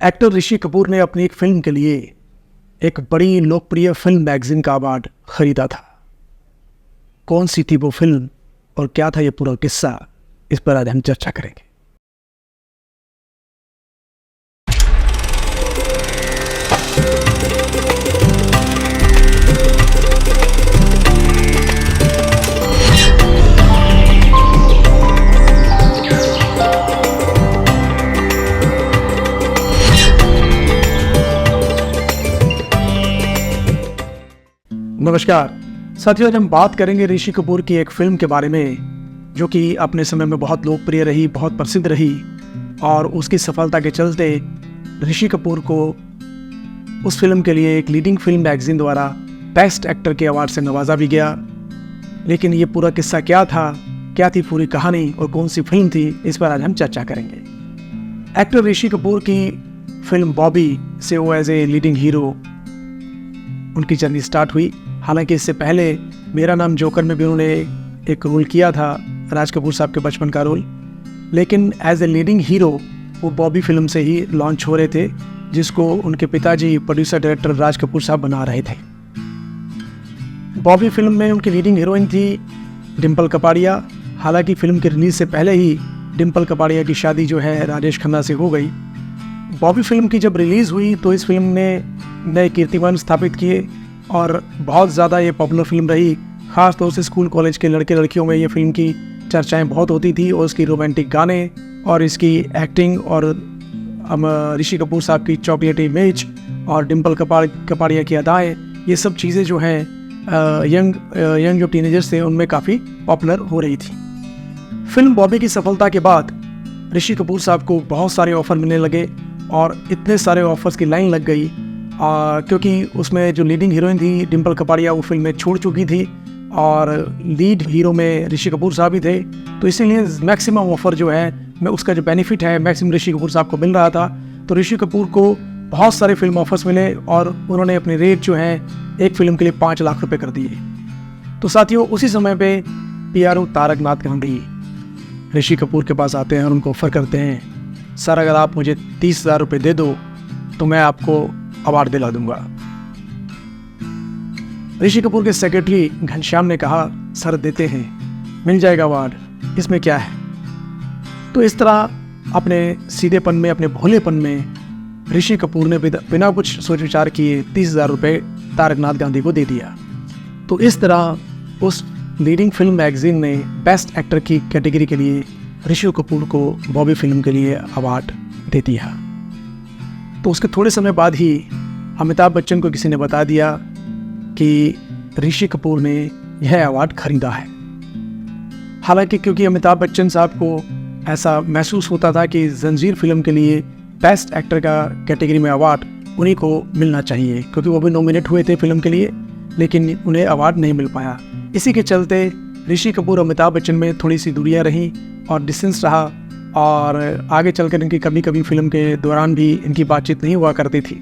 Actor Rishi Kapoor ने अपनी एक फिल्म के लिए एक बड़ी लोकप्रिय फिल्म मैगजीन का अवार्ड खरीदा था। कौन सी थी वो फिल्म और क्या था ये पूरा किस्सा, इस पर आज हम चर्चा करेंगे। नमस्कार साथियों, आज हम बात करेंगे ऋषि कपूर की एक फिल्म के बारे में जो कि अपने समय में बहुत लोकप्रिय रही, बहुत प्रसिद्ध रही और उसकी सफलता के चलते ऋषि कपूर को उस फिल्म के लिए एक लीडिंग फिल्म मैगजीन द्वारा बेस्ट एक्टर के अवार्ड से नवाजा भी गया। लेकिन ये पूरा किस्सा क्या था, क्या थी पूरी कहानी और कौन सी फिल्म थी, इस पर आज हम चर्चा करेंगे। एक्टर ऋषि कपूर की फिल्म बॉबी से वो एज ए लीडिंग हीरो उनकी जर्नी स्टार्ट हुई। हालांकि इससे पहले मेरा नाम जोकर में भी उन्होंने एक रोल किया था, राज कपूर साहब के बचपन का रोल, लेकिन एज ए लीडिंग हीरो वो बॉबी फिल्म से ही लॉन्च हो रहे थे, जिसको उनके पिताजी प्रोड्यूसर डायरेक्टर राज कपूर साहब बना रहे थे। बॉबी फिल्म में उनकी लीडिंग हीरोइन थी डिम्पल कपाड़िया। हालांकि फिल्म के रिलीज से पहले ही डिम्पल कपाड़िया की शादी जो है राजेश खन्ना से हो गई। बॉबी फिल्म की जब रिलीज़ हुई तो इस फिल्म ने नए कीर्तिमान स्थापित किए और बहुत ज़्यादा ये पॉपुलर फिल्म रही। ख़ास तौर से स्कूल कॉलेज के लड़के लड़कियों में ये फिल्म की चर्चाएं बहुत होती थी और इसकी रोमांटिक गाने और इसकी एक्टिंग और ऋषि कपूर साहब की चॉकलेटी इमेज और डिम्पल कपाड़िया की अदाएँ, ये सब चीज़ें जो हैं यंग जो टीनेजर्स थे उनमें काफ़ी पॉपुलर हो रही थी। फिल्म बॉबी की सफलता के बाद ऋषि कपूर साहब को बहुत सारे ऑफ़र मिलने लगे और इतने सारे ऑफ़र्स की लाइन लग गई क्योंकि उसमें जो लीडिंग हीरोइन थी डिम्पल कपाड़िया वो फिल्म में छोड़ चुकी थी और लीड हीरो में ऋषि कपूर साहब ही थे। तो इसीलिए मैक्सिमम ऑफ़र जो है मैं उसका जो बेनिफिट है मैक्सिमम ऋषि कपूर साहब को मिल रहा था। तो ऋषि कपूर को बहुत सारे फिल्म ऑफर्स मिले और उन्होंने अपने रेट जो है एक फिल्म के लिए 5 लाख रुपये कर दिए। तो साथियों, उसी समय पे PRO तारक नाथ गांधी ऋषि कपूर के पास आते हैं और उनको ऑफ़र करते हैं, सर अगर आप मुझे 30,000 रुपये दे दो तो मैं आपको अवार्ड दिला दूंगा। ऋषि कपूर के सेक्रेटरी घनश्याम ने कहा, सर देते हैं, मिल जाएगा अवार्ड, इसमें क्या है। तो इस तरह अपने सीधेपन में, अपने भोलेपन में ऋषि कपूर ने बिना कुछ सोच विचार किए 30,000 रुपये तारक नाथ गांधी को दे दिया। तो इस तरह उस लीडिंग फिल्म मैगजीन ने बेस्ट एक्टर की कैटेगरी के लिए ऋषि कपूर को बॉबी फिल्म के लिए अवार्ड दे दिया। तो उसके थोड़े समय बाद ही अमिताभ बच्चन को किसी ने बता दिया कि ऋषि कपूर ने यह अवार्ड खरीदा है। हालांकि क्योंकि अमिताभ बच्चन साहब को ऐसा महसूस होता था कि जंजीर फिल्म के लिए बेस्ट एक्टर का कैटेगरी में अवार्ड उन्हीं को मिलना चाहिए, क्योंकि वो भी नॉमिनेट हुए थे फिल्म के लिए, लेकिन उन्हें अवार्ड नहीं मिल पाया। इसी के चलते ऋषि कपूर और अमिताभ बच्चन में थोड़ी सी दूरियाँ रहीं और डिस्टेंस रहा और आगे चलकर इनकी कभी कभी फिल्म के दौरान भी इनकी बातचीत नहीं हुआ करती थी।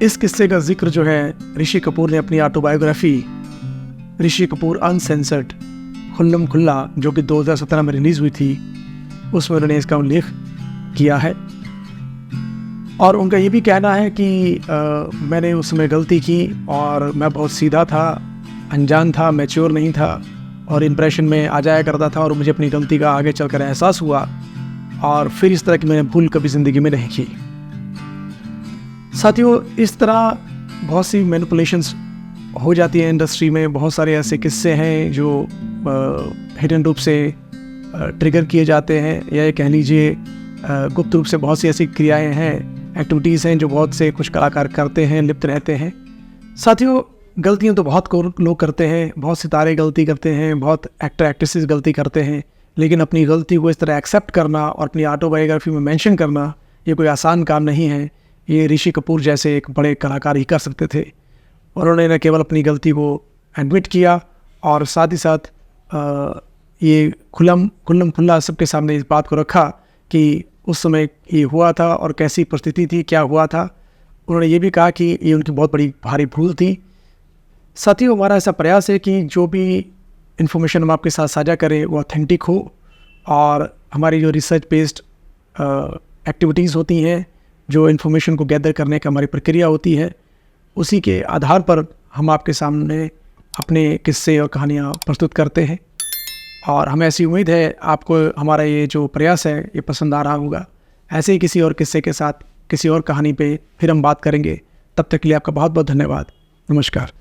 इस किस्से का जिक्र जो है ऋषि कपूर ने अपनी ऑटोबायोग्राफी ऋषि कपूर अनसेंसर्ड खुल्लम खुल्ला, जो कि 2017 में रिलीज़ हुई थी, उसमें उन्होंने इसका उल्लेख किया है। और उनका ये भी कहना है कि मैंने उस समय गलती की और मैं बहुत सीधा था, अनजान था, मैच्योर नहीं था और इम्प्रेशन में आ जाया करता था और मुझे अपनी गलती का आगे चलकर एहसास हुआ और फिर इस तरह की मैंने भूल कभी ज़िंदगी में नहीं की। साथियों, इस तरह बहुत सी मैनिपुलेशंस हो जाती हैं इंडस्ट्री में। बहुत सारे ऐसे किस्से हैं जो हिडन रूप से ट्रिगर किए जाते हैं, या ये कह लीजिए गुप्त रूप से बहुत सी ऐसी क्रियाएं हैं, एक्टिविटीज़ हैं जो बहुत से कुछ कलाकार करते हैं, लिप्त रहते हैं। साथियों, गलतियाँ तो बहुत लोग करते हैं, बहुत सितारे गलती करते हैं, बहुत एक्टर एक्ट्रेसेस गलती करते हैं, लेकिन अपनी गलती को इस तरह एक्सेप्ट करना और अपनी ऑटोबायोग्राफी में मेंशन करना ये कोई आसान काम नहीं है। ये ऋषि कपूर जैसे एक बड़े कलाकार ही कर सकते थे। उन्होंने न केवल अपनी गलती को एडमिट किया और साथ ही साथ ये खुल्लम खुल्ला सबके सामने इस बात को रखा कि उस समय ये हुआ था और कैसी परिस्थिति थी, क्या हुआ था। उन्होंने ये भी कहा कि ये उनकी बहुत बड़ी भारी भूल थी। साथियों, हमारा ऐसा प्रयास है कि जो भी इन्फॉर्मेशन हम आपके साथ साझा करें वो ऑथेंटिक हो और हमारी जो रिसर्च बेस्ड एक्टिविटीज़ होती हैं जो इन्फॉर्मेशन को गैदर करने का हमारी प्रक्रिया होती है, उसी के आधार पर हम आपके सामने अपने किस्से और कहानियाँ प्रस्तुत करते हैं। और हमें ऐसी उम्मीद है आपको हमारा ये जो प्रयास है ये पसंद आ रहा होगा। ऐसे ही किसी और किस्से के साथ किसी और कहानी पे फिर हम बात करेंगे। तब तक के लिए आपका बहुत बहुत धन्यवाद। नमस्कार।